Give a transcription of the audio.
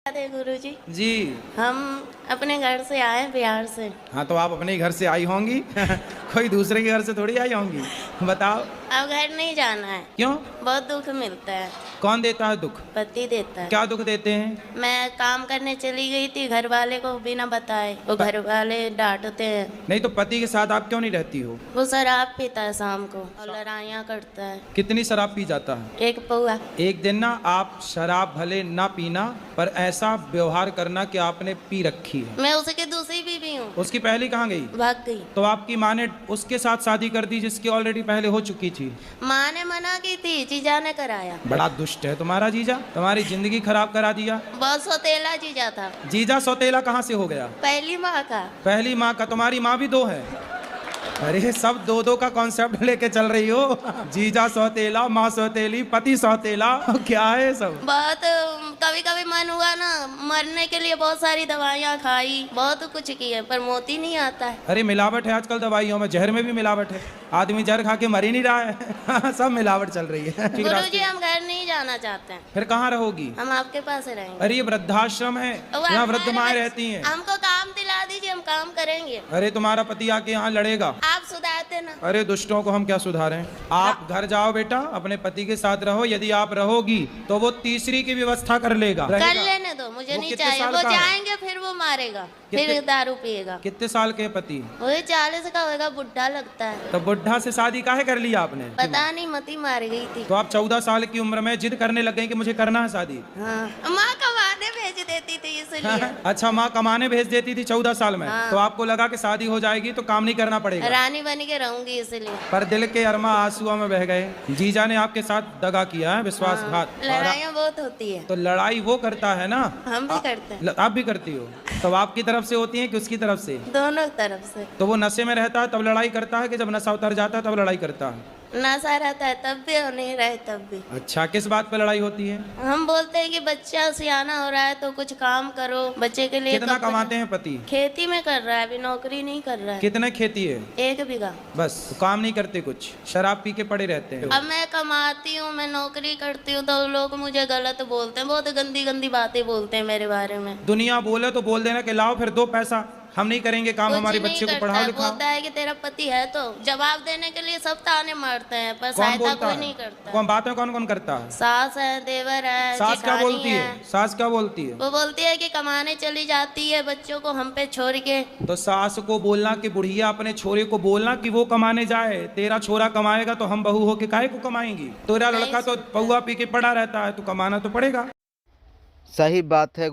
गुरुजी जी। हम अपने घर से आए बिहार से। हाँ तो आप अपने घर से आई होंगी कोई दूसरे के घर से थोड़ी आई होंगी। बताओ। अब घर नहीं जाना है। क्यों? बहुत दुख मिलता है। कौन देता है दुख? पति देता है। क्या दुख देते हैं? मैं काम करने चली गई थी, घर वाले को बिना बताए, वो घर वाले डांटते हैं। नहीं तो पति के साथ आप क्यों नहीं रहती हो? वो शराब पीता है शाम को और लड़ाइयाँ करता है। कितनी शराब पी जाता है? एक पौआ। एक दिन ना आप शराब भले ना पीना पर ऐसा व्यवहार करना कि आपने पी रखी है। मैं उसकी दूसरी बीवी हूँ। उसकी पहली कहाँ गई? भाग गई। तो आपकी माँ ने उसके साथ शादी कर दी जिसकी ऑलरेडी पहले हो चुकी थी। माँ ने मना की थी, जीजा ने कराया। बड़ा दुष्ट है तुम्हारा जीजा, तुम्हारी जिंदगी खराब करा दिया। बहुत सौतेला जीजा था। जीजा सौतेला कहाँ से हो गया? पहली माँ का। पहली माँ का? तुम्हारी माँ भी दो है? अरे सब दो दो का कॉन्सेप्ट लेके चल रही हो। जीजा सौतेला, माँ सौतेली, पति सौतेला, क्या है सब? बहुत कभी कभी मन हुआ ना मरने के लिए, बहुत सारी दवाइयाँ खाई, बहुत कुछ किए पर मोती नहीं आता है। अरे मिलावट है आजकल दवाइयों में, जहर में भी मिलावट है। आदमी जहर खा के मर ही नहीं रहा है सब मिलावट चल रही है। गुरुजी हम घर नहीं जाना चाहते हैं। फिर कहाँ रहोगी? हम आपके पास रहेंगे। अरे ये वृद्धाश्रम है, यहाँ वृद्ध माएँ रहती हैं। हमको काम दिला दीजिए, हम काम करेंगे। अरे तुम्हारा पति आके यहाँ लड़ेगा। आप सुधारते ना। अरे दुष्टों को हम क्या सुधारें? आप घर जाओ बेटा, अपने पति के साथ रहो। यदि आप रहोगी तो वो तीसरी की व्यवस्था कर लेगा। कर लेने दो, मुझे नहीं चाहिए। वो जाएंगे फिर वो मारेगा, फिर दारू पिएगा। कितने साल के पति? वही 40 का होगा, बुढ़ा लगता है। तो बुढ़ा से शादी काहे कर लिया आपने? पता नहीं, मती मार गई थी। तो आप 14 साल की उम्र में जिद करने लग गए कि मुझे करना है शादी। हाँ। माँ कमाने भेज देती थी इसलिए। अच्छा, माँ कमाने भेज देती थी 14 साल में। हाँ। तो आपको लगा कि शादी हो जाएगी तो काम नहीं करना पड़ेगा। रानी बन के रहूंगी इसलिए। पर दिल के अरमा आंसुओं में बह गए। जीजा ने आपके साथ दगा किया है, विश्वासघात। लड़ाइयाँ बहुत होती है। तो लड़ाई वो करता है ना, हम भी करते हैं। आप भी करती हो? तो आपकी तरफ से होती है कि उसकी तरफ से? दोनों तरफ से। तो वो नशे में रहता है तब लड़ाई करता है कि जब नशा उतर जाता है तब लड़ाई करता है? नशा रहता है तब भी और नहीं रहे तब भी। अच्छा, किस बात पे लड़ाई होती है? हम बोलते हैं कि बच्चा सियाना हो रहा है तो कुछ काम करो बच्चे के लिए। कितना कमाते हैं पति? खेती में कर रहा है, अभी नौकरी नहीं कर रहा है। कितने खेती है? 1 बीघा। बस, तो काम नहीं करते कुछ, शराब पी के पड़े रहते हैं। अब मैं कमाती हूँ, मैं नौकरी करती हूँ तो लोग मुझे गलत बोलते हैं, बहुत गंदी गंदी बातें बोलते हैं मेरे बारे में। दुनिया बोले तो बोल देना कि लाओ फिर 2 पैसा, हम नहीं करेंगे काम, हमारे बच्चे को पढ़ाओ लिखाओ। बोलता है कि तेरा पति है, तो जवाब देने के लिए सब ताने मारते हैं पर सहायता कोई नहीं करता। कौन बातें कौन कौन करता है? सास है, देवर है, सास क्या बोलती है? सास क्या बोलती है? वो बोलती है कि कमाने चली जाती है बच्चों को हम पे छोड़ के। तो सास को बोलना कि बुढ़िया अपने छोरे को बोलना कि वो कमाने जाए, तेरा छोरा कमाएगा तो हम बहू होके काहे को कमाएंगी? तेरा लड़का तो पौआ पी के पड़ा रहता है, तो कमाना तो पड़ेगा। सही बात है।